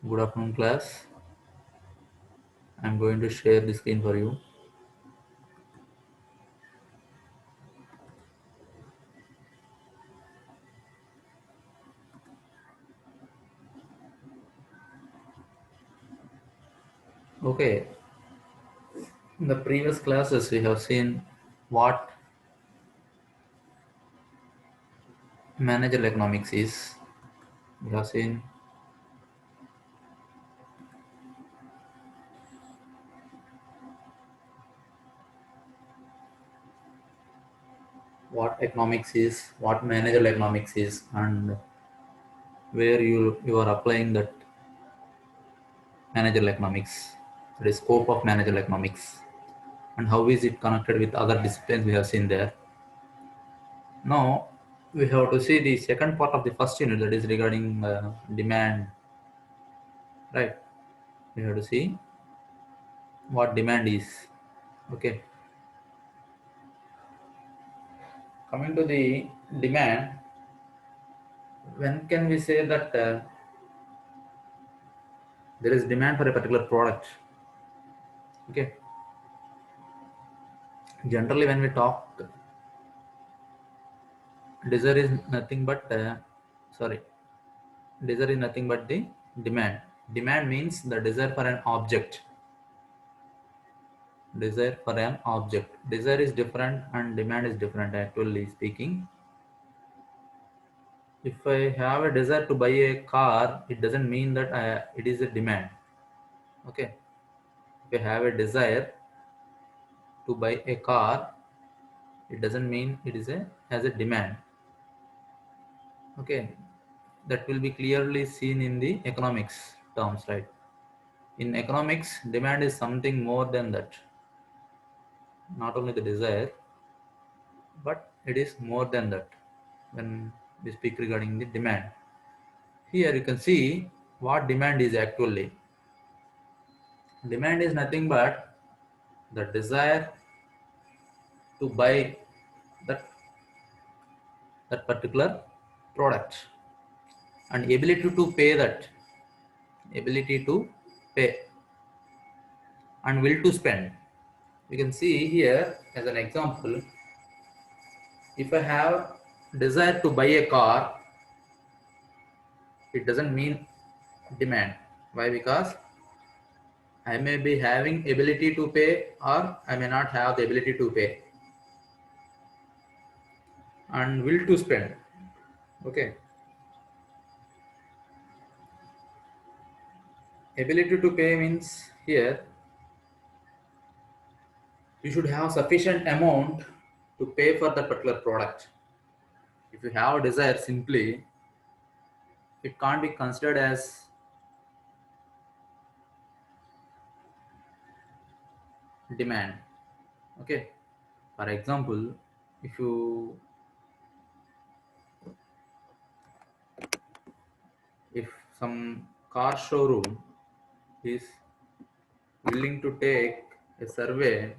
Good afternoon, class. I'm going to share the screen for you. Okay, in the previous classes, we have seen what managerial economics is. We have seen what economics is, what managerial economics is, and where you are applying that managerial economics, the scope of managerial economics, and how is it connected with other disciplines we have seen there. Now, we have to see the second part of the first unit, that is regarding demand, right? We have to see what demand is. Okay, coming to the demand, when can we say that there is demand for a particular product? Okay, generally when we talk, desire is nothing but sorry, desire is nothing but the demand. Demand means the desire for an object. Desire for an object. Desire is different and demand is different. Actually speaking, if I have a desire to buy a car, it doesn't mean that it is a demand. Okay, if I have a desire to buy a car, it doesn't mean it is a as a demand. Okay, that will be clearly seen in the economics terms, right? In economics, demand is something more than that, not only the desire, but it is more than that. When we speak regarding the demand, here you can see what demand is actually. Demand is nothing but the desire to buy that particular product, and ability to pay that, ability to pay, and will to spend. You can see here as an example, if I have desire to buy a car, it doesn't mean demand. Why? Because I may be having ability to pay or I may not have the ability to pay, and will to spend. Okay, ability to pay means here you should have sufficient amount to pay for that particular product. If you have desire simply, it can't be considered as demand. Okay, for example, if you, if some car showroom is willing to take a survey,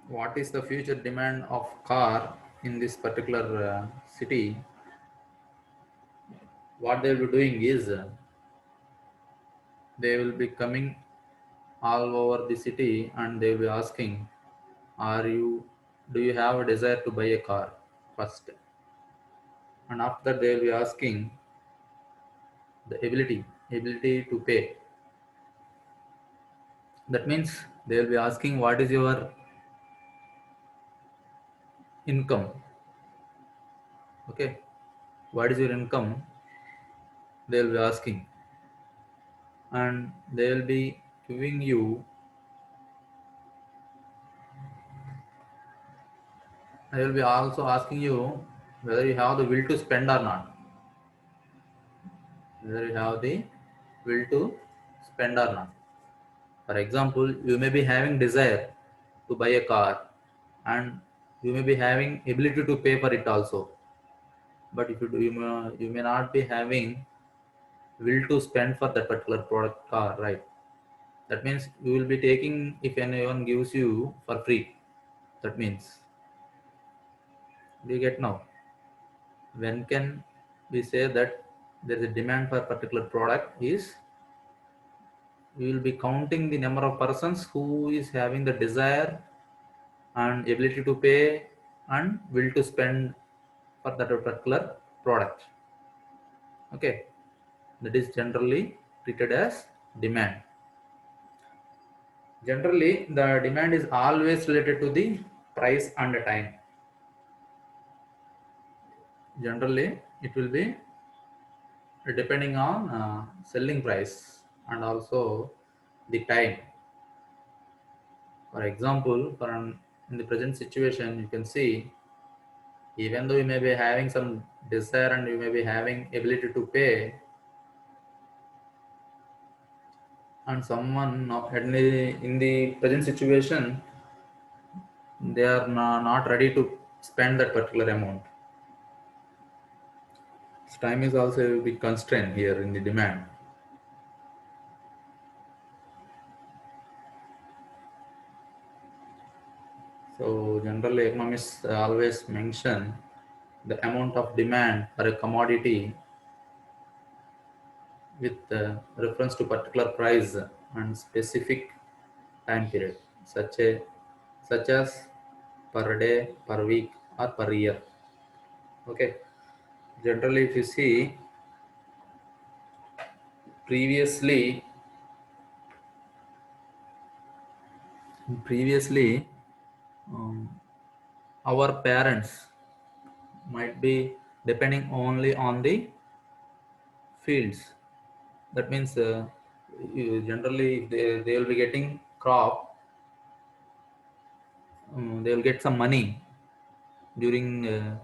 what is the future demand of car in this particular city, what they will be doing is they will be coming all over the city and they will be asking, are you, do you have a desire to buy a car first, and after that they will be asking the ability to pay. That means they will be asking what is your income. Okay, what is your income, they will be asking, and they will be giving you, they will be also asking you whether you have the will to spend or not, whether you have the will to spend or not. For example, you may be having desire to buy a car, and you may be having ability to pay for it also, but if you do, you may not be having will to spend for that particular product car, right? That means you will be taking if anyone gives you for free. That means, do you get now? When can we say that there is a demand for a particular product is, we will be counting the number of persons who is having the desire and ability to pay and will to spend for that particular product. Okay, that is generally treated as demand. Generally, the demand is always related to the price and the time. Generally, it will be depending on selling price and also the time. For example, in the present situation, you can see, even though you may be having some desire and you may be having ability to pay, and someone in the present situation, they are not ready to spend that particular amount. So time is also a big constraint here in the demand. So generally, economists always mention the amount of demand for a commodity with reference to particular price and specific time period, such as per day, per week, or per year. Okay. Generally, if you see, previously, previously, um, our parents might be depending only on the fields. That means generally they will be getting crop, they will get some money during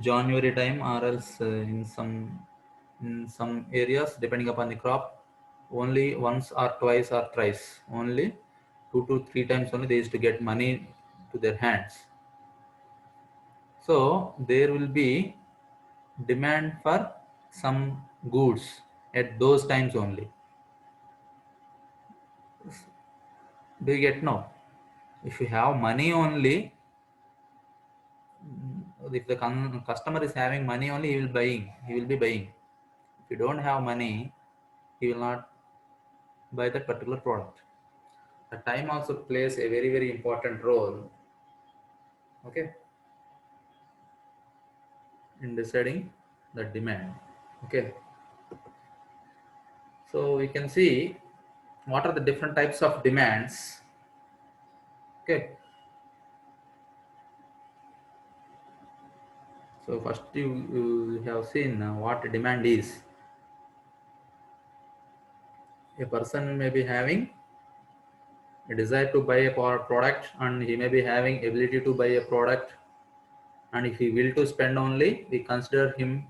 January time, or else in some areas, depending upon the crop, only once or twice or thrice, only 2 to 3 times only they used to get money to their hands. So there will be demand for some goods at those times only. Do you get? No? If you have money only, if the customer is having money only, he will be buying. If you don't have money, he will not buy that particular product. The time also plays a very, very important role, okay, in deciding the demand. Okay, so we can see what are the different types of demands. Okay, so first you have seen what demand is. A person may be having a desire to buy a product, and he may be having ability to buy a product, and if he will to spend only, we consider him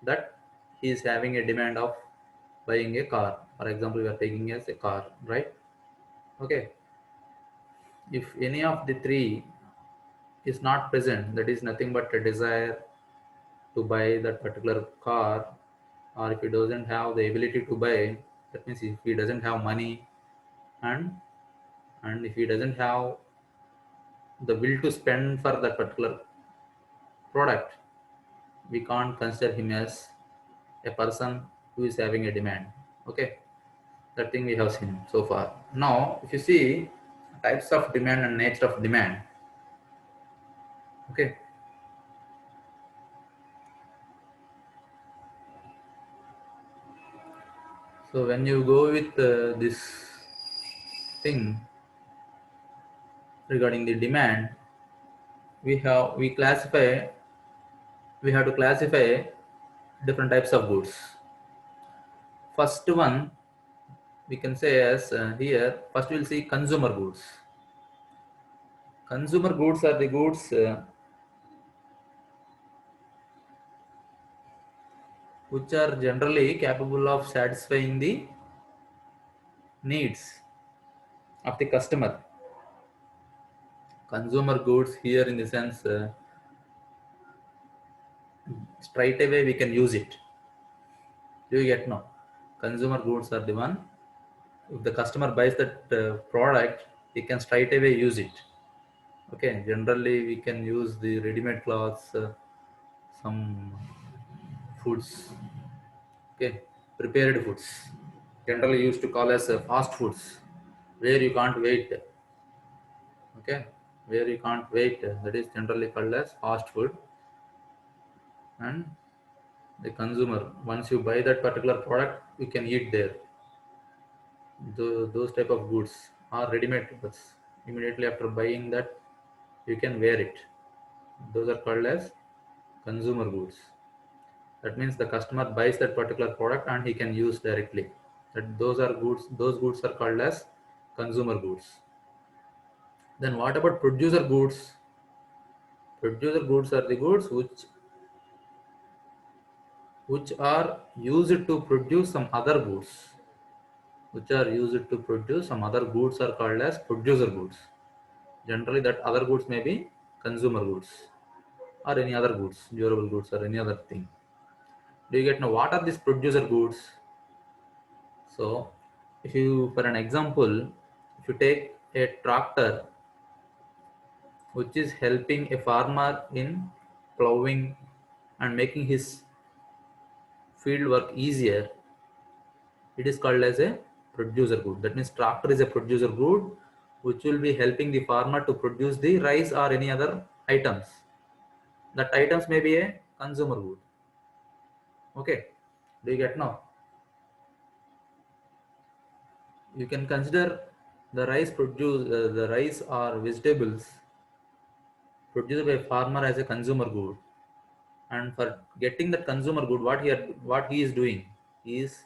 that he is having a demand of buying a car. For example, we are taking as a car, right? Okay, if any of the three is not present, that is nothing but a desire to buy that particular car, or if he doesn't have the ability to buy, that means if he doesn't have money, and if he doesn't have the will to spend for that particular product, we can't consider him as a person who is having a demand. Okay, that thing we have seen so far. Now if you see types of demand and nature of demand, okay, so when you go with this thing regarding the demand, we have to classify different types of goods. First one we can say as here, first we'll see consumer goods. Consumer goods are the goods which are generally capable of satisfying the needs of the customer. Consumer goods here in the sense, straight away we can use it. Do you get? No? Consumer goods are the one, if the customer buys that product, he can straight away use it. Okay, generally we can use the ready-made clothes, some foods. Okay, prepared foods, generally used to call as fast foods, where you can't wait. Okay, where you can't wait, that is generally called as fast food. And the consumer, once you buy that particular product, you can eat there. Those type of goods are ready-made goods. Immediately after buying that, you can wear it. Those are called as consumer goods. That means the customer buys that particular product and he can use directly. That those are goods. Those goods are called as consumer goods. Then what about producer goods? Producer goods are the goods which are used to produce some other goods. Which are used to produce some other goods are called as producer goods. Generally, that other goods may be consumer goods or any other goods, durable goods or any other thing. Do you get now what are these producer goods? So, if you, for an example, if you take a tractor which is helping a farmer in plowing and making his field work easier, it is called as a producer good. That means tractor is a producer good which will be helping the farmer to produce the rice or any other items. That items may be a consumer good. Okay, do you get now? You can consider the rice or vegetables produced by a farmer as a consumer good. And for getting that consumer good, what he is doing is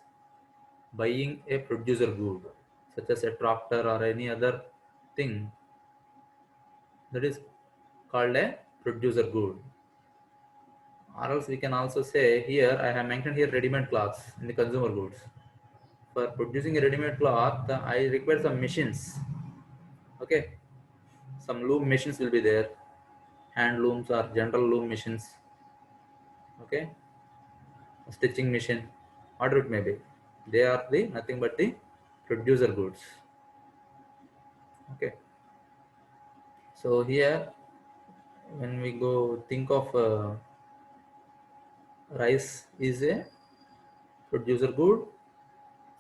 buying a producer good, such as a tractor or any other thing that is called a producer good. Or else we can also say here, I have mentioned here ready-made cloths in the consumer goods. For producing a ready-made cloth, I require some machines. Okay, some loom machines will be there, hand looms or general loom machines. Okay, a stitching machine, whatever it may be. They are the nothing but the producer goods. Okay, so here when we go think of rice is a producer good,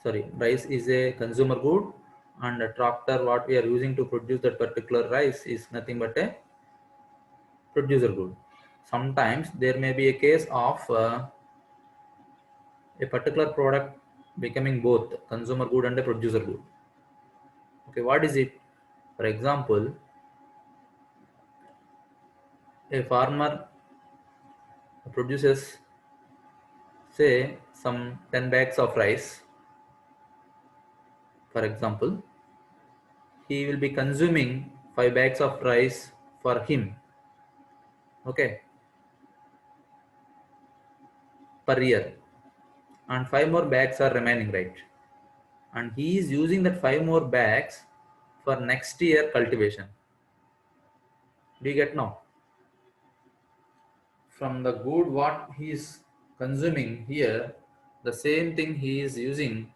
sorry, rice is a consumer good, and a tractor what we are using to produce that particular rice is nothing but a producer good. Sometimes there may be a case of a particular product becoming both consumer good and a producer good. Okay, what is it? For example, a farmer produces say some 10 bags of rice. For example, he will be consuming 5 bags of rice for him. Okay, per year, and 5 more bags are remaining, right? And he is using that 5 more bags for next year cultivation. Do you get now? From the good what he is consuming here, the same thing he is using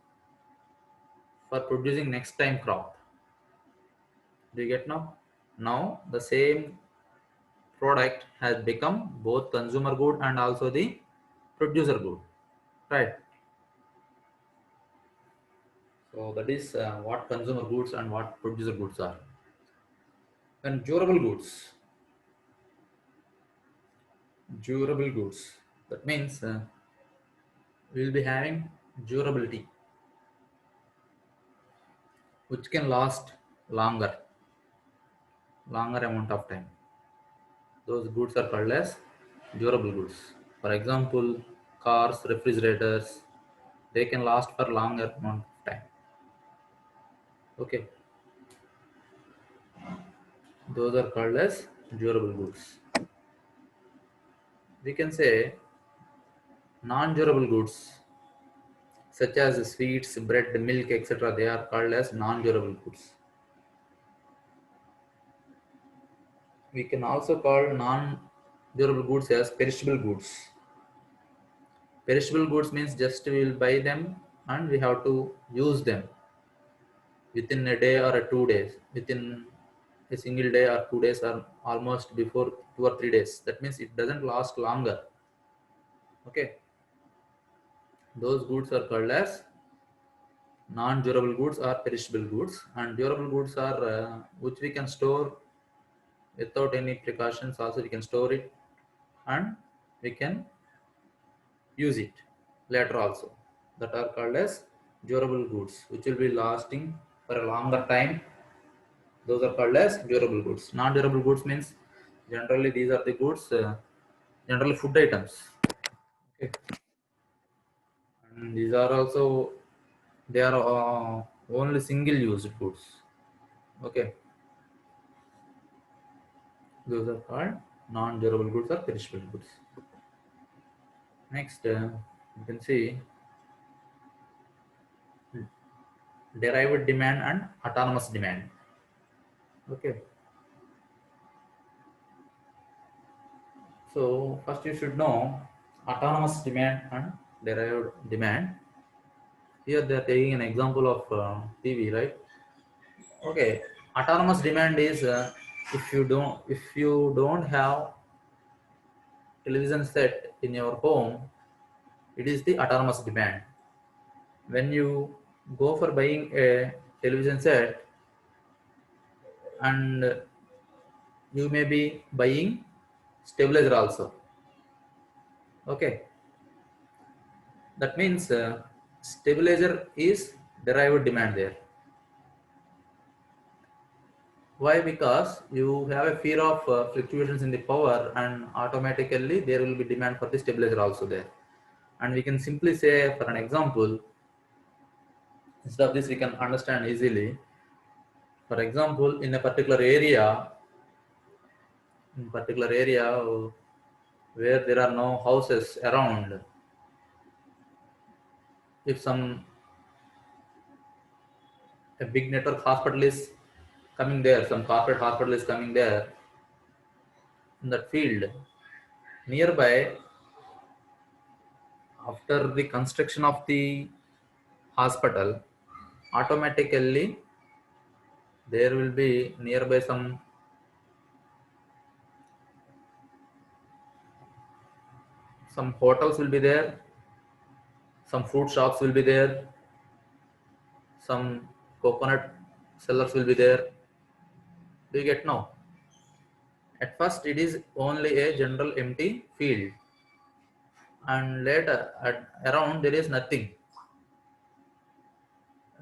for producing next time crop. Do you get now? Now the same product has become both consumer good and also the producer good, right? So that is what consumer goods and what producer goods are. And durable goods. That means we will be having durability, which can last longer amount of time. Those goods are called as durable goods. For example, cars, refrigerators, they can last for longer amount of time. Okay, those are called as durable goods. We can say non-durable goods such as sweets, bread, milk, etc. They are called as non-durable goods. We can also call non-durable goods as perishable goods. Perishable goods means just we will buy them and we have to use them within a day or 2 days, within a single day or 2 days, or almost before 2 or 3 days. That means it doesn't last longer. Okay. those goods are called as non-durable goods or perishable goods, and durable goods are which we can store without any precautions. Also we can store it and we can use it later also. That are called as durable goods, which will be lasting for a longer time. Those are called as durable goods. Non-durable goods means generally these are the goods, generally food items. Okay. And these are also, they are only single used goods. Okay. Those are called non-durable goods or perishable goods. Next, you can see derived demand and autonomous demand. Okay. So first you should know autonomous demand and derived demand. Here they are taking an example of TV, right? Okay. Autonomous demand is if you don't have television set in your home, it is the autonomous demand. When you go for buying a television set, and you may be buying stabilizer also. Okay, that means stabilizer is derived demand there. Why? Because you have a fear of fluctuations in the power, and automatically there will be demand for the stabilizer also there. And we can simply say, for an example, instead of this we can understand easily. For example, in particular area where there are no houses around, if some a big network hospital is coming there, some corporate hospital is coming there in that field nearby, after the construction of the hospital, automatically there will be nearby some hotels will be there, some fruit shops will be there, some coconut sellers will be there. Do you get now? At first it is only a general empty field, and later around there is nothing.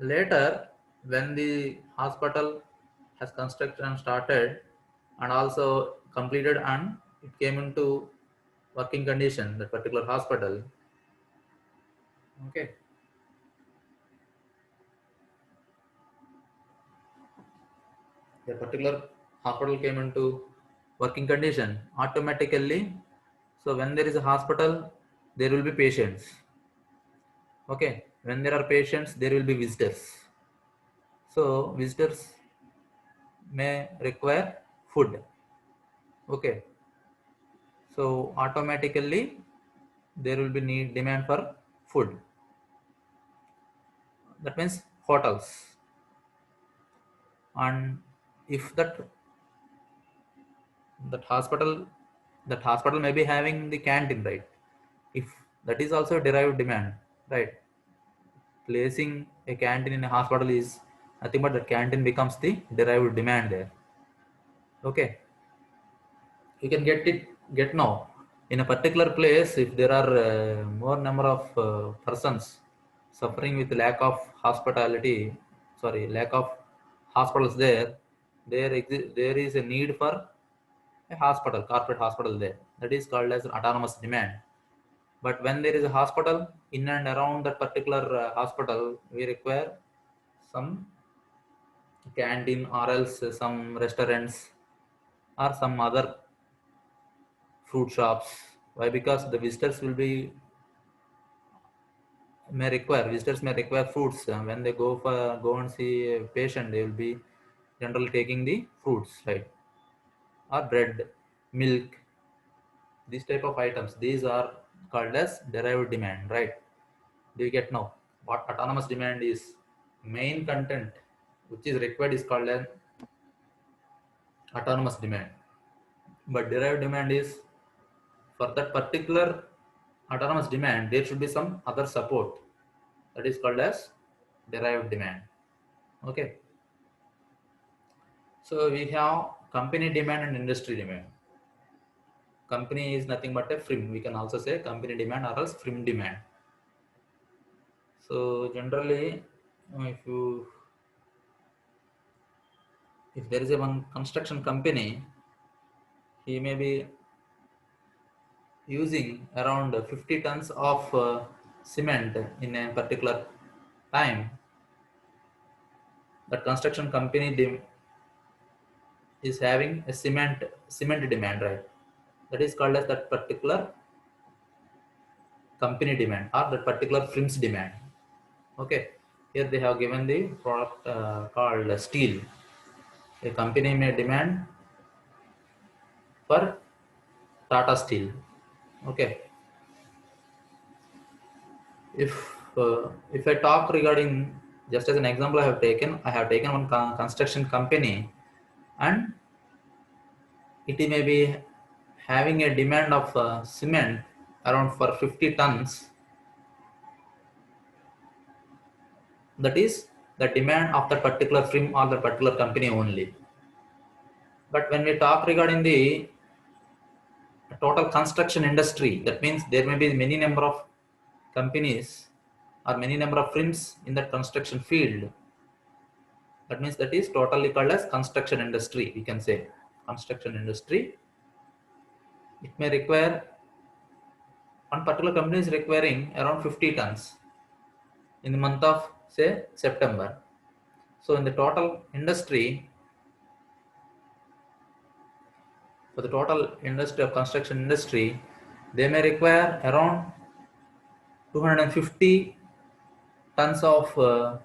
Later, when the hospital has constructed and started and also completed and it came into working condition, that particular hospital, okay, the particular hospital came into working condition automatically. So when there is a hospital, there will be patients. Okay, when there are patients, there will be visitors. So visitors may require food. Okay, so automatically there will be demand for food. That means hotels. And if that hospital may be having the canteen, right? If that is also derived demand, right? Placing a canteen in a hospital is nothing but that canteen becomes the derived demand there. Okay, you can get now in a particular place. If there are more number of persons suffering with lack of hospitality, sorry, lack of hospitals there, there is a need for a hospital, corporate hospital there. That is called as autonomous demand. But when there is a hospital in and around that particular hospital, we require some canteen or else some restaurants or some other fruit shops. Why? Because the visitors may require fruits. When they go and see a patient, they will be generally taking the fruits, right? Or bread, milk, these type of items. These are called as derived demand, right? Do you get now? What autonomous demand is? Main content which is required is called an autonomous demand. But derived demand is for that particular autonomous demand, there should be some other support that is called as derived demand. Okay. So we have company demand and industry demand. Company is nothing but a FRIM. We can also say company demand or else FRIM demand. So generally, if there is a one construction company, he may be using around 50 tons of cement in a particular time. The construction company is having a cement demand, right? That is called as that particular company demand or that particular firm's demand. Okay, here they have given the product called steel. A company may demand for Tata Steel. Okay, if I talk regarding, just as an example, I have taken one construction company, and it may be having a demand of cement around for 50 tons. That is the demand of the particular firm or the particular company only. But when we talk regarding the total construction industry, that means there may be many number of companies or many number of firms in that construction field. That means that is totally called as construction industry. We can say construction industry. It may require, one particular company is requiring around 50 tons in the month of say September. So in the total industry, for the total industry of construction industry, they may require around 250 tons of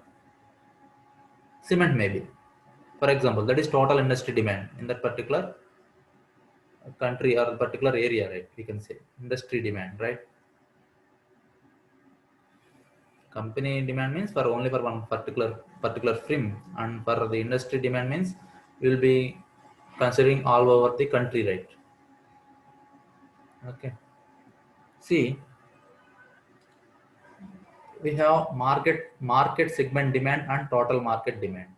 cement maybe. For example, that is total industry demand in that particular country or particular area, right? We can say industry demand, right? Company demand means for only for one particular firm, and for the industry demand means we will be considering all over the country, right? Okay. See, we have market segment demand and total market demand.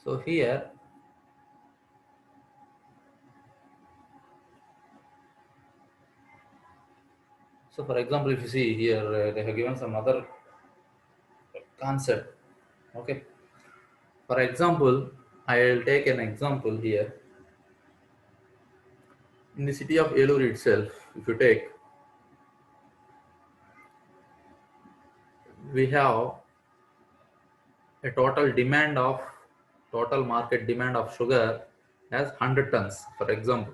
So here so for example, if you see here, they have given some other concept. Okay, for example, I will take an example here. In the city of Elur itself, if you take, we have a total market demand of sugar as 100 tons. For example,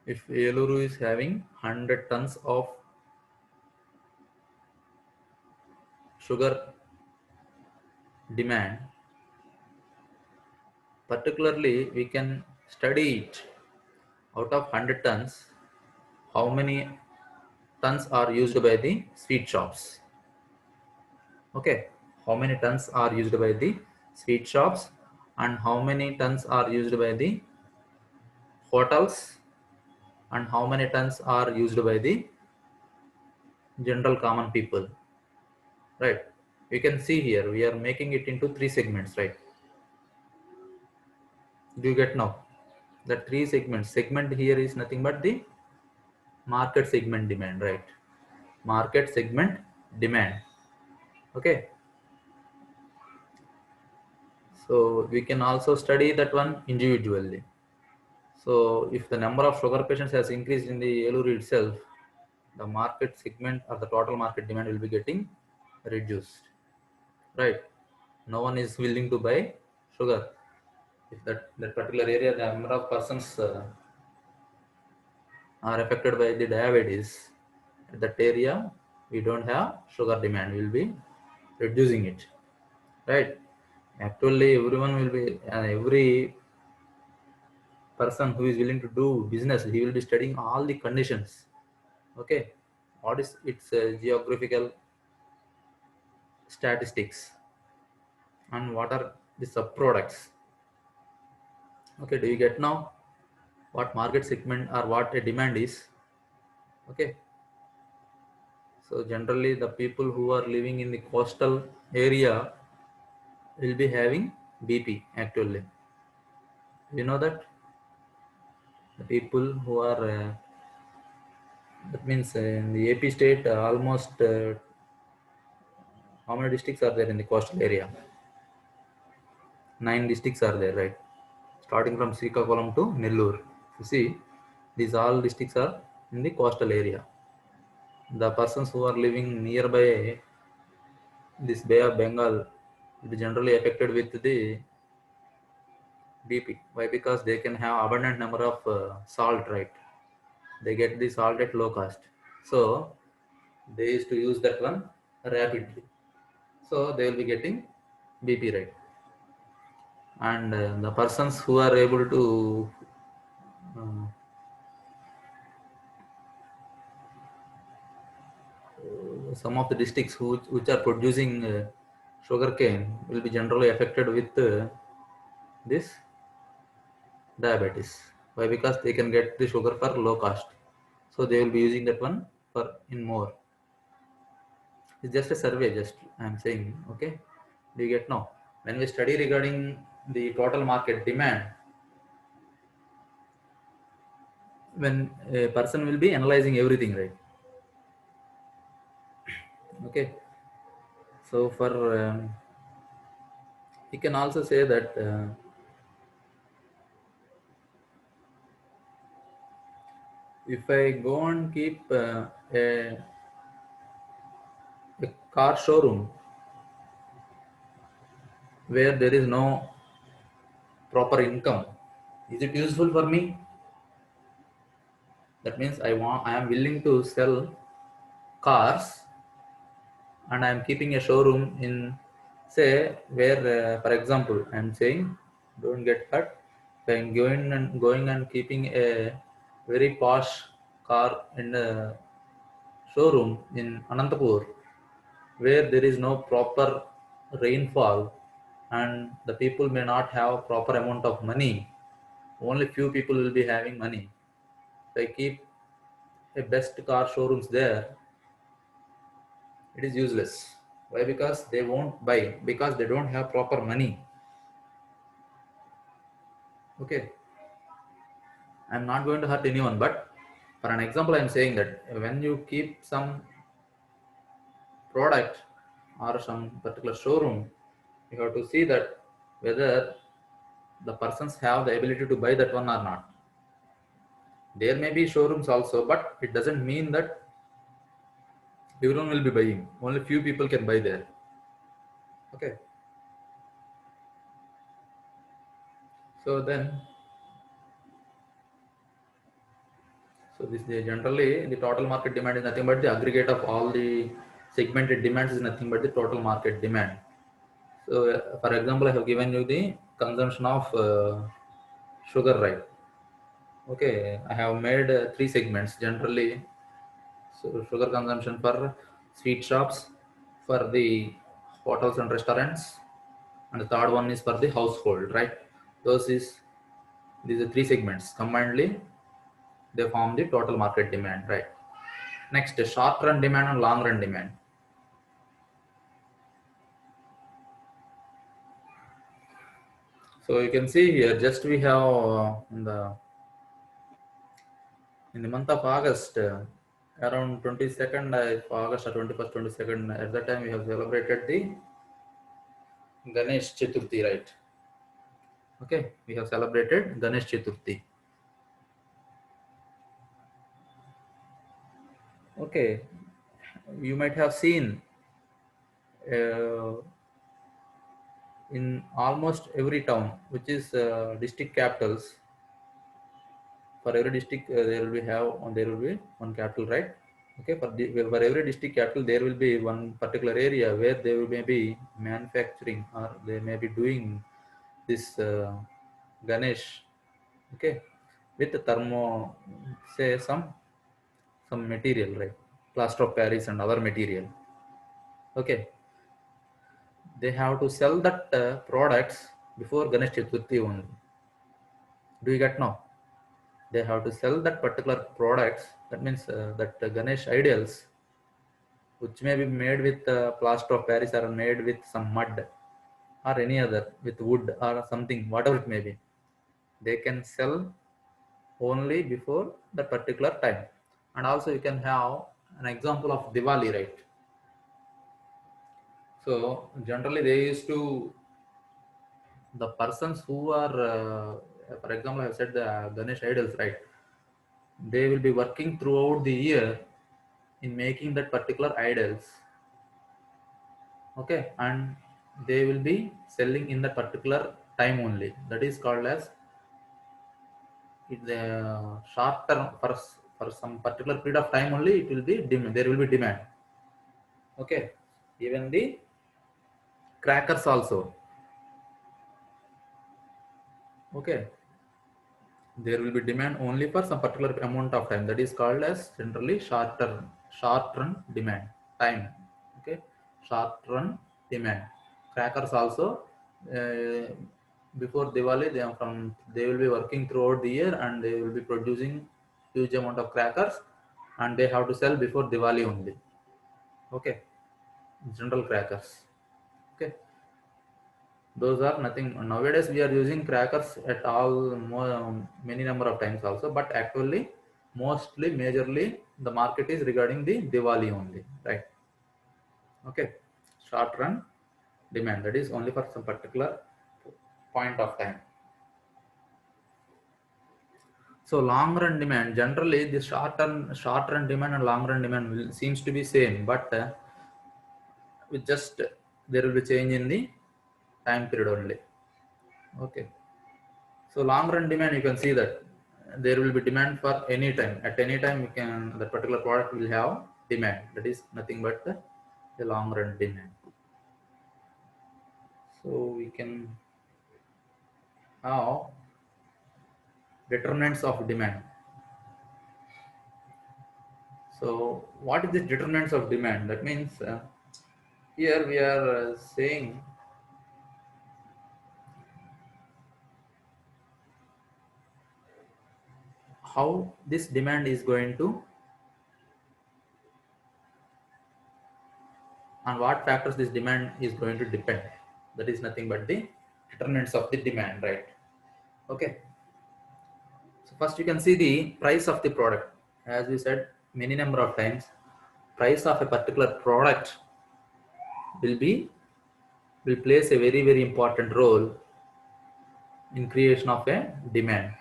if Eluru is having 100 tons of sugar demand, particularly we can study it out of 100 tons, how many tons are used by the sweet shops. Okay, how many tons are used by the sweet shops and how many tons are used by the hotels and how many tons are used by the general common people, right? We can see here we are making it into three segments, right? Do you get now? The three segment here is nothing but the market segment demand, right? Market segment demand. Okay, so we can also study that one individually. So if the number of sugar patients has increased in the Eluru itself, the market segment or the total market demand will be getting reduced, right? No one is willing to buy sugar. If that particular area, the number of persons are affected by the diabetes, at that area we don't have sugar demand, we will be reducing it, right? Actually, everyone will be, every person who is willing to do business, he will be studying all the conditions. Okay, what is its geographical statistics and what are the sub products. Okay, do you get now what market segment or what a demand is? Okay, so generally the people who are living in the coastal area will be having BP actually. You know that the people who are that means in the AP state almost how many districts are there in the coastal area? 9 districts are there, right? Starting from Srikakulam to Nellore. You see, these all districts are in the coastal area. The persons who are living nearby this Bay of Bengal will be generally affected with the BP. Why? Because they can have abundant number of salt, right? They get the salt at low cost. So they used to use that one rapidly. So they will be getting BP, right? And the persons who are able to uh, some of the districts which are producing sugarcane will be generally affected with this diabetes. Why? Because they can get the sugar for low cost. So they will be using that one for in more. It's just a survey, just I'm saying, okay? Do you get now? When we study regarding the total market demand, when a person will be analyzing everything, right? Okay. So for we can also say that if I go and keep a car showroom where there is no proper income, is it useful for me? That means I am willing to sell cars and I am keeping a showroom in say where for example I am saying don't get hurt. If I am going and keeping a very posh car in a showroom in Anantapur where there is no proper rainfall and the people may not have proper amount of money, only few people will be having money. If I keep a best car showrooms there, it is useless. Why? Because they won't buy because they don't have proper money. Okay, I'm not going to hurt anyone, but for an example, I'm saying that when you keep some product or some particular showroom, you have to see that whether the persons have the ability to buy that one or not. There may be showrooms also, but it doesn't mean that everyone will be buying. Only few people can buy there. Okay. So then, so this generally the total market demand is nothing but the aggregate of all the segmented demands is nothing but the total market demand. So, for example, I have given you the consumption of sugar, right? Okay, I have made three segments generally. So, sugar consumption for sweet shops, for the hotels and restaurants, and the third one is for the household, right? Those is these are three segments combinedly they form the total market demand, right? Next, short run demand and long run demand. So you can see here, just we have in the month of August, around 22nd of August or 21st, 22nd, at that time we have celebrated the Ganesh Chaturthi, right? Okay, we have celebrated Ganesh Chaturthi. Okay, you might have seen uh, in almost every town, which is district capitals. For every district, there will be one capital, right? Okay, for every district capital, there will be one particular area where they will may be manufacturing or they may be doing this Ganesh. Okay, with the thermo, say some material, right? Plaster of Paris and other material. Okay, they have to sell that products before Ganesh Chaturthi only. Do you get now? They have to sell that particular products. That means that Ganesh idols, which may be made with plaster of Paris or made with some mud or any other with wood or something, whatever it may be, they can sell only before that particular time. And also you can have an example of Diwali, right? So generally they used to, the persons who are, for example, I have said the Ganesh idols, right? They will be working throughout the year in making that particular idols, okay, and they will be selling in that particular time only. That is called as the short term, for some particular period of time only. It will be demand. There will be demand. Okay, even the crackers also. Okay, there will be demand only for some particular amount of time. That is called as generally short run demand time. Okay, short run demand. Crackers also, uh, before Diwali, they will be working throughout the year and they will be producing huge amount of crackers, and they have to sell before Diwali only. Okay, general crackers. Okay, those are nothing. Nowadays we are using crackers at all, many number of times also, but actually mostly majorly the market is regarding the Diwali only, right? Okay, short run demand, that is only for some particular point of time. So long run demand, generally the short run demand and long run demand seems to be same, but with just there will be change in the time period only. Okay, so long run demand, you can see that there will be demand for any time. At any time, you can, that particular product will have demand. That is nothing but the long run demand. So we can have determinants of demand. So what is the determinants of demand? That means here we are saying how this demand is going to, on what factors this demand is going to depend. That is nothing but the determinants of the demand, right? Okay. So first you can see the price of the product. As we said many number of times, price of a particular product will be, will plays a very important role in creation of a demand.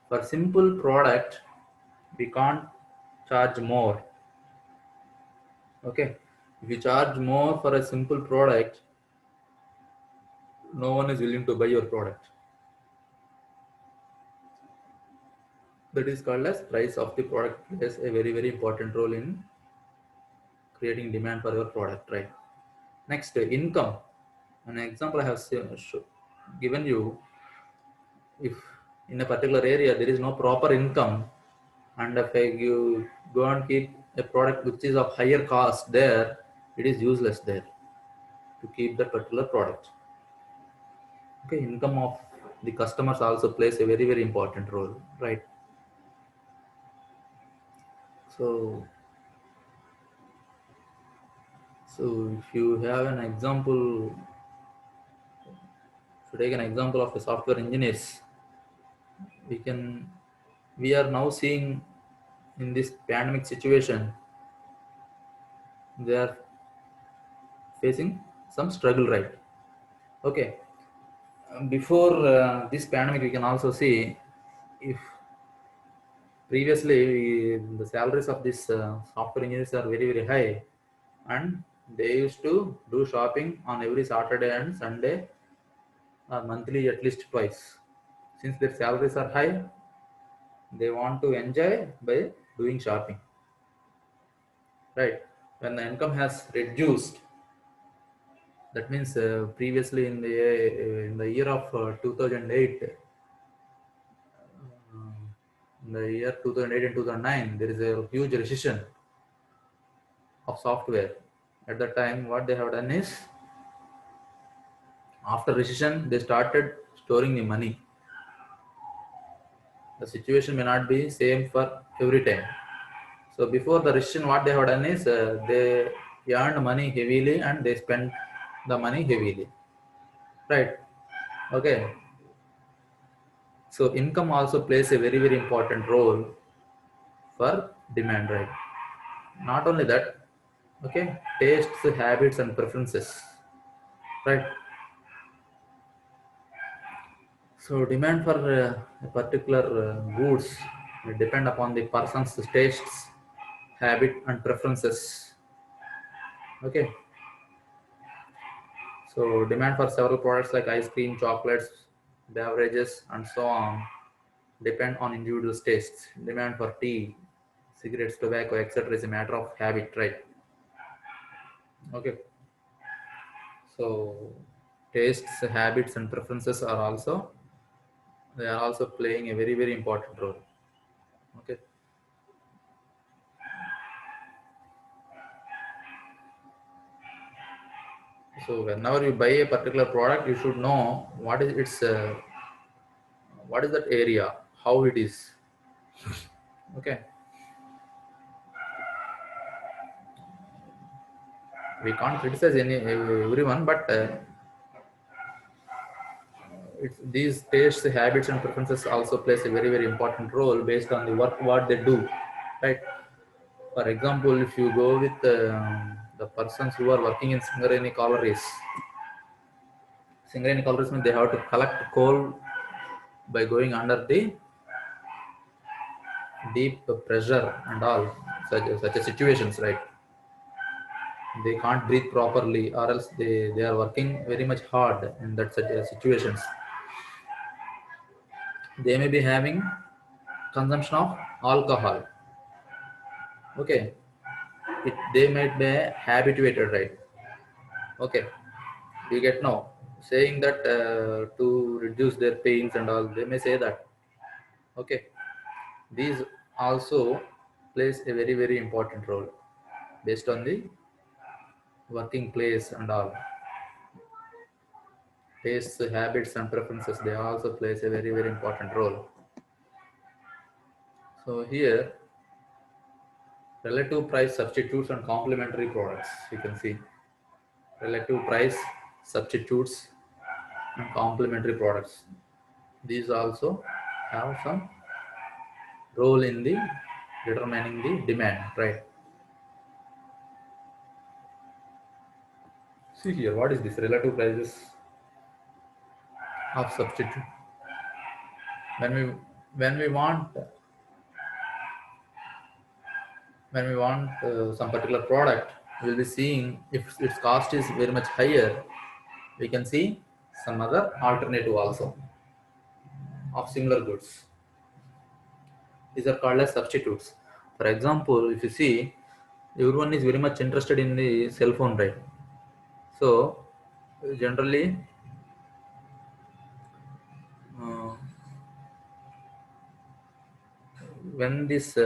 For simple product, we can't charge more. Okay, if you charge more for a simple product, no one is willing to buy your product. That is called as price of the product plays a very important role in creating demand for your product, right? Next, income. An example I have given you, if in a particular area there is no proper income, and if you go and keep a product which is of higher cost there, it is useless there to keep that particular product. Okay, income of the customers also plays a very important role, right? So if you have an example, to take an example of the software engineers, we are now seeing in this pandemic situation, they are facing some struggle, right? Okay, before this pandemic, we can also see, if previously the salaries of these software engineers are very high, and they used to do shopping on every Saturday and Sunday, or monthly at least twice. Since their salaries are high, they want to enjoy by doing shopping, right? When the income has reduced, that means previously in the year of 2008, in the year 2008 and 2009, there is a huge recession of software. At that time, what they have done is After recession, they started storing the money. The situation may not be same for every time. So before the recession, what they have done is they earned money heavily and they spent the money heavily. Right. Okay. So income also plays a very, very important role for demand, right? Not only that, okay, tastes, habits, and preferences, right? So demand for a particular goods will depend upon the person's tastes, habit, and preferences. Okay. So demand for several products like ice cream, chocolates, beverages, and so on depend on individuals' tastes. Demand for tea, cigarettes, tobacco, etc. is a matter of habit, right? Okay. So tastes, habits, and preferences are also playing a very, very important role. Okay. So whenever you buy a particular product, you should know what is that area, how it is. Okay. We can't criticize everyone, but these tastes, habits, and preferences also plays a very, very important role based on the work what they do, right? For example, if you go with the persons who are working in Singareni collieries, means they have to collect coal by going under the deep pressure and all such a situations, right? They can't breathe properly, or else they are working very much hard in that such situations. They may be having consumption of alcohol. Okay, they might be habituated, right? Okay, you get now saying that to reduce their pains and all, they may say that. Okay, these also plays a very, very important role based on the working place and all. Tastes, habits, and preferences, they also plays a very, very important role. So here, relative price substitutes and complementary products, you can see relative price substitutes and complementary products. These also have some role in the determining the demand, right? See here, what is this relative prices of substitute? When we when we want some particular product, we'll be seeing if its cost is very much higher, we can see some other alternative also of similar goods. These are called as substitutes. For example, if you see, everyone is very much interested in the cell phone, right? So generally, uh, when this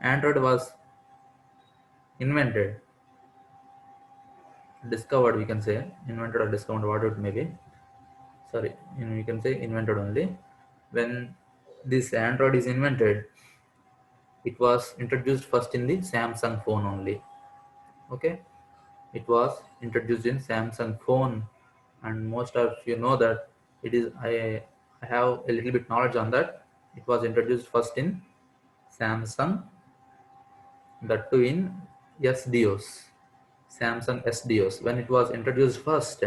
Android was invented, discovered, we can say invented or discovered, what it may be. Sorry, we can say invented only. When this Android is invented, it was introduced first in the Samsung phone only. Okay, it was introduced in Samsung phone, and most of you know that it is. I have a little bit knowledge on that. It was introduced first in Samsung, that too in SDOs, Samsung SDOs. When it was introduced first,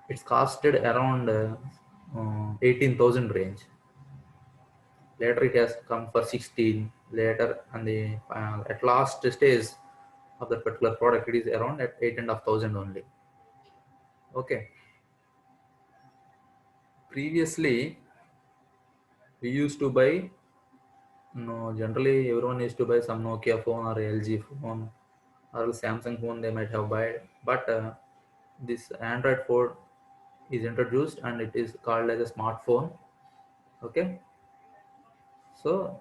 it's costed around 18,000 range. Later it has come for 16. Later, and the at last stage of that particular product, it is around at 8,500 only. Okay. Previously, we used to buy. No, generally everyone used to buy some Nokia phone or LG phone or Samsung phone. They might have buy, but this Android phone is introduced and it is called as a smartphone. Okay, so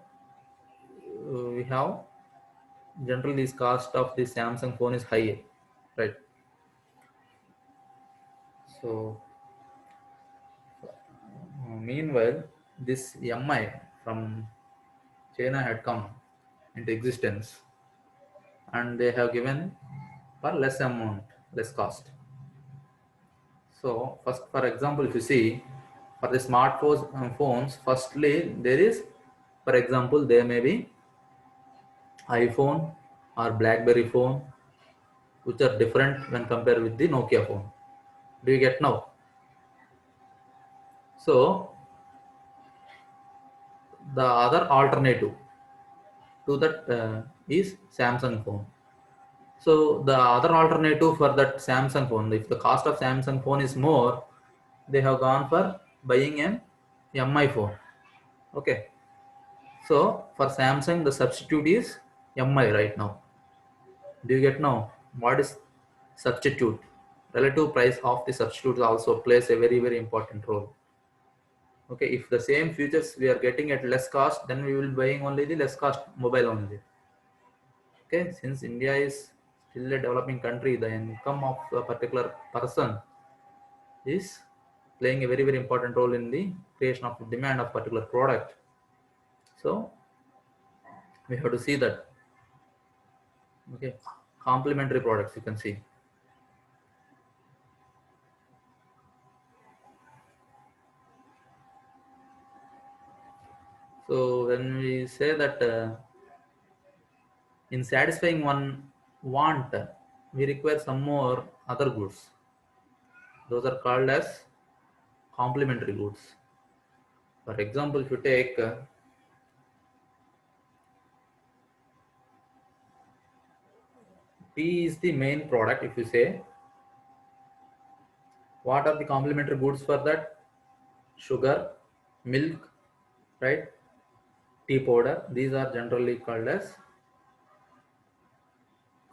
we have generally this cost of the Samsung phone is high, right? So meanwhile, this MI from China had come into existence, and they have given for less amount, less cost. So first, for example, if you see for the smartphones, phones, firstly there is, for example, there may be iPhone or BlackBerry phone, which are different when compared with the Nokia phone. Do you get now? So the other alternative to that is Samsung phone. So the other alternative for that Samsung phone, if the cost of Samsung phone is more, they have gone for buying an MI phone. Okay. So for Samsung, the substitute is MI right now. Do you get now? What is substitute? Relative price of the substitute also plays a very important role. Okay, if the same features we are getting at less cost, then we will buying only the less cost mobile only. Okay, since India is still a developing country, the income of a particular person is playing a very important role in the creation of the demand of particular product. So we have to see that. Okay, complementary products you can see. So when we say that in satisfying one want, we require some more other goods. Those are called as complementary goods. For example, if you take tea is the main product. If you say what are the complementary goods for that? Sugar, milk, right? Tea powder. These are generally called as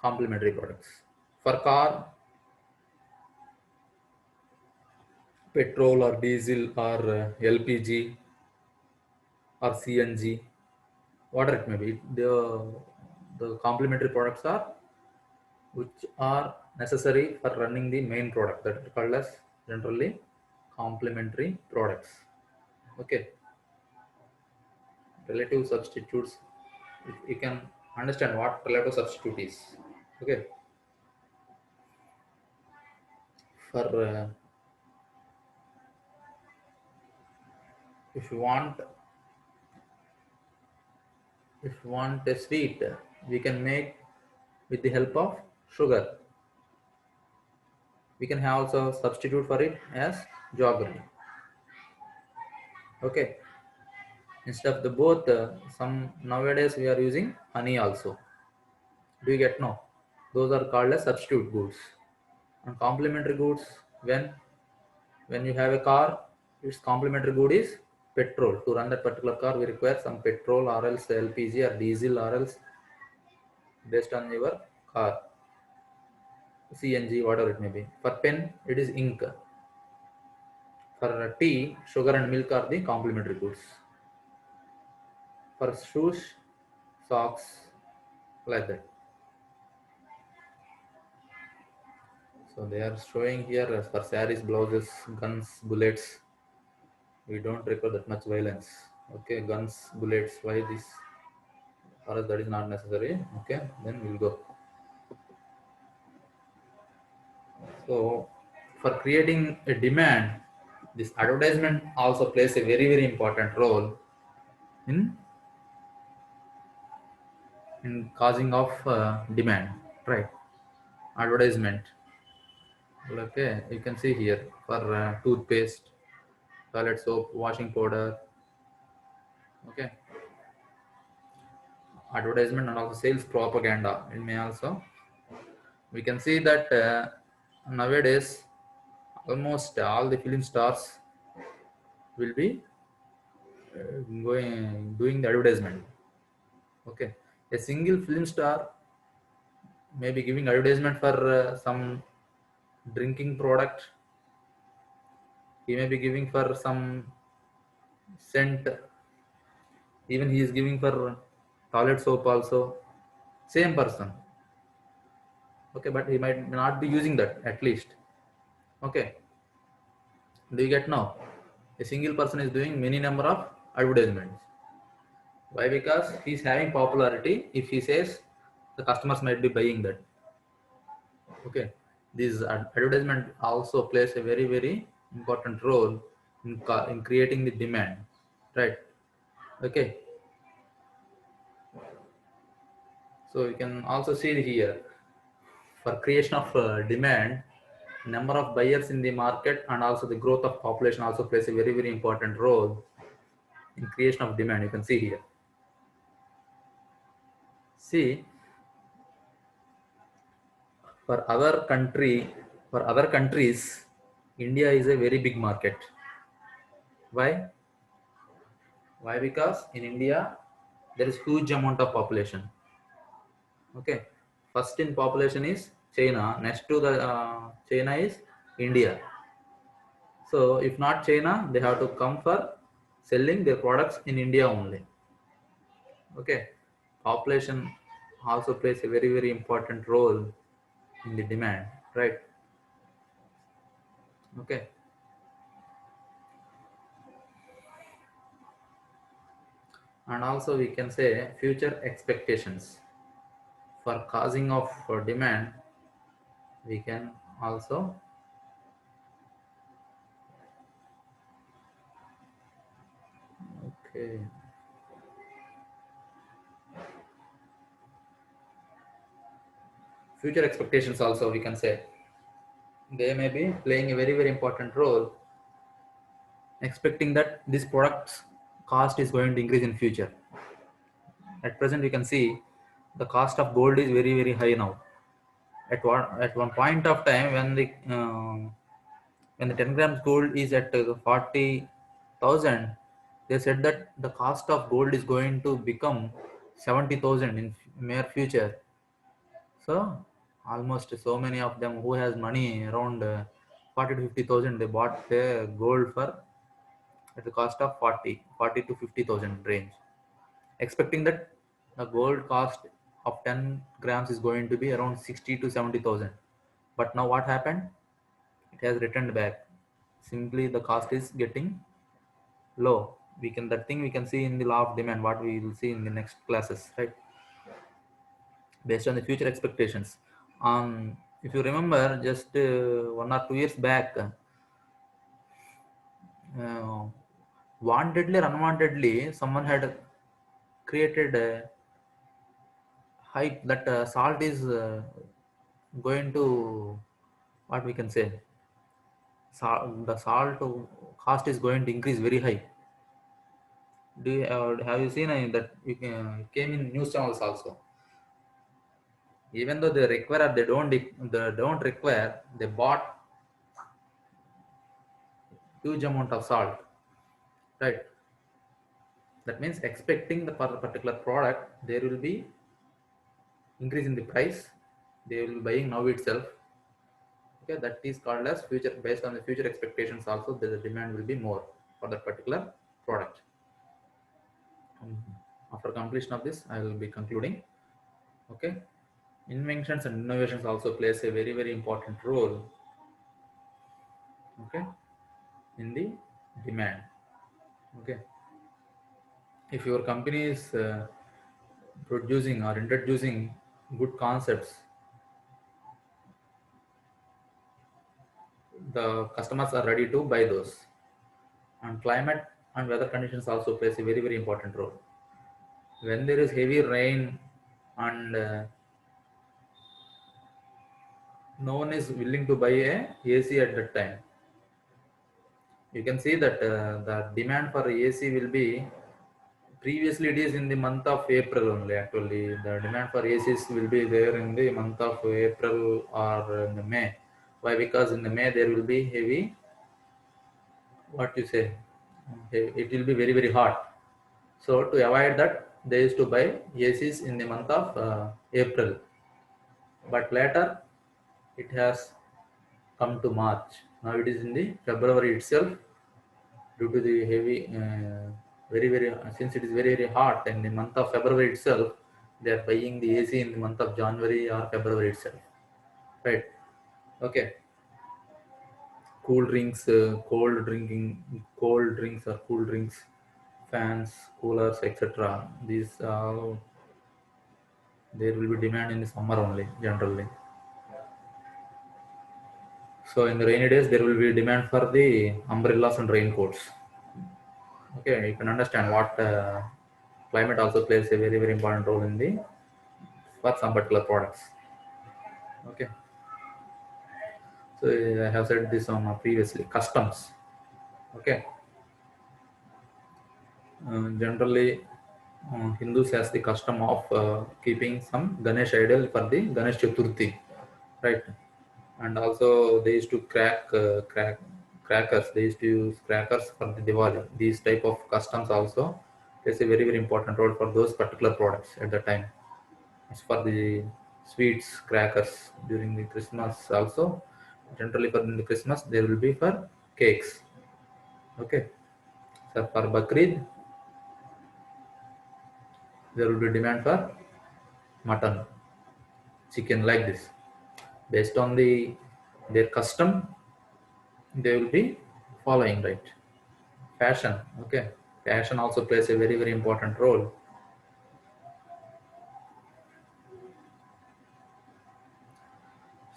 complementary products. For car, petrol or diesel or LPG or CNG, whatever it may be. The complementary products are which are necessary for running the main product, that is called as generally complementary products. Okay, relative substitutes. You can understand what relative substitute is. Okay, for if you want a sweet, we can make with the help of sugar. We can have also substitute for it as jaggery. Okay, instead of the both, some nowadays we are using honey also. Do you get no? Those are called as substitute goods. And complementary goods, when you have a car, its complementary good is petrol. To run that particular car, we require some petrol or else LPG or diesel or else based on your car, CNG, whatever it may be. For pen, it is ink. For tea, sugar and milk are the complementary goods. For shoes, socks, like that. So they are showing here as for saris, blouses, guns, bullets. We don't require that much violence. Okay, guns, bullets. Why this? For us, that is not necessary. Okay, then we'll go. So, for creating a demand, this advertisement also plays a very important role in causing of demand, right? Advertisement. Okay, you can see here for toothpaste, toilet soap, washing powder. Okay, advertisement and also sales propaganda. It may also, we can see that nowadays almost all the film stars will be going doing the advertisement. Okay, a single film star may be giving advertisement for some drinking product. He may be giving for some scent. Even he is giving for toilet soap also. Same person. Okay, but he might not be using that at least. Okay, Do you get now? A single person is doing many number of advertisements. Why? Because he's having popularity. If he says, the customers might be buying that. Okay, this advertisement also plays a very important role in creating the demand, right? Okay, so you can also see here, for creation of demand, number of buyers in the market and also the growth of population also plays a very important role in creation of demand. You can see here. See, for other countries, India is a very big market. Why? Why? Because in India there is huge amount of population. Okay, first in population is China. Next to the China is India. So if not China, they have to come for selling their products in India only. Okay, population also plays a very important role in the demand, right? Okay, and also we can say future expectations for causing of demand. We can also okay. Future expectations also we can say they may be playing a very important role, expecting that this product's cost is going to increase in future. At present we can see the cost of gold is very high now. At one point of time when the 10 grams gold is at 40,000, they said that the cost of gold is going to become 70,000 in near future. So almost so many of them who has money around 40 to 50,000, they bought the gold for at the cost of 40 to 50,000 range, expecting that the gold cost of 10 grams is going to be around 60 to 70,000. But now what happened? It has returned back. Simply the cost is getting low. That thing we can see in the law of demand, what we will see in the next classes, right? Based on the future expectations. If you remember, just 1 or 2 years back, wantedly or unwantedly, someone had created a hype that salt is going to, what we can say, the salt cost is going to increase very high. Have you seen that came in news channels also? Even though they require or they don't require, they bought huge amount of salt, right? That means expecting the particular product, there will be increase in the price. They will be buying now itself. Okay, that is called as future. Based on the future expectations also, the demand will be more for that particular product. After completion of this, I will be concluding. Okay, inventions and innovations also plays a very important role. Okay, in the demand. Okay, if your company is producing or introducing good concepts, the customers are ready to buy those. And climate and weather conditions also plays a very important role. When there is heavy rain and no one is willing to buy a AC at that time, you can see that the demand for AC will be, previously it is in the month of April only. Actually the demand for ACs will be there in the month of April or in the May. Why? Because in the May there will be heavy, what you say, it will be very hot. So to avoid that, they used to buy ACs in the month of April. But later it has come to March. Now it is in the February itself, due to the heavy, since it is very hot in the month of February itself, they are buying the AC in the month of January or February itself, right? Okay. cool drinks, cold drinks or cool drinks, fans, coolers, etc. These there will be demand in the summer only generally. So in the rainy days there will be demand for the umbrellas and raincoats. Okay, you can understand what climate also plays a very important role in the for some particular products. Okay, so I have said this on previously. Customs. Okay, generally Hindus has the custom of keeping some Ganesh idol for the Ganesh Chaturthi, right? And also they used to crackers. They used to use crackers for the Diwali. These type of customs also plays a very important role for those particular products at the time. As for the sweets, crackers during the Christmas also. Generally for the Christmas there will be for cakes. Okay. So for Bakrid there will be demand for mutton, chicken like this. Based on their custom, they will be following, right? Fashion. Okay. Fashion also plays a very important role.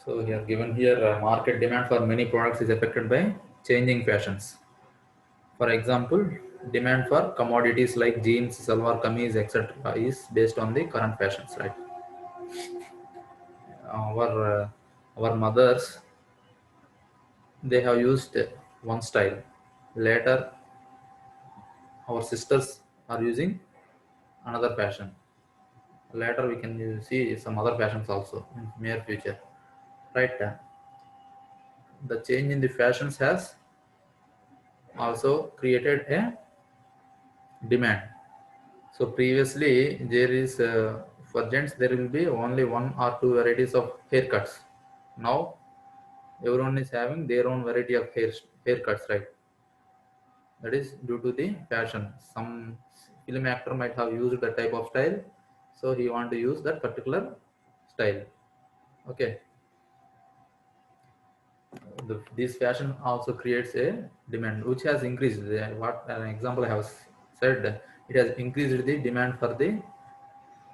So here given here market demand for many products is affected by changing fashions. For example, demand for commodities like jeans, salwar kameez, etc. is based on the current fashions, right? Our mothers, they have used one style. Later, our sisters are using another fashion. Later, we can see some other fashions also in near future, right? The change in the fashions has also created a demand. So previously, there is for gents there will be only one or two varieties of haircuts. Now everyone is having their own variety of haircuts, right? That is due to the fashion. Some film actor might have used that type of style, so he want to use that particular style. Okay, this fashion also creates a demand which has increased. What an example I have said, it has increased the demand for the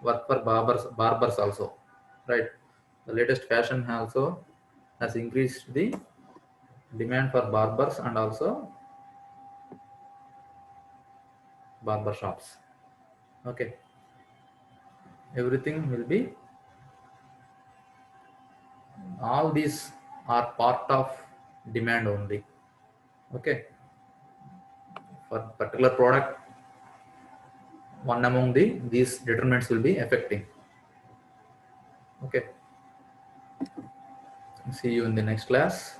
work for barbers also, right? The latest fashion also has increased the demand for barbers and also barber shops. Okay, everything will be, all these are part of demand only. Okay, for particular product, one among these determinants will be affecting. Okay, see you in the next class.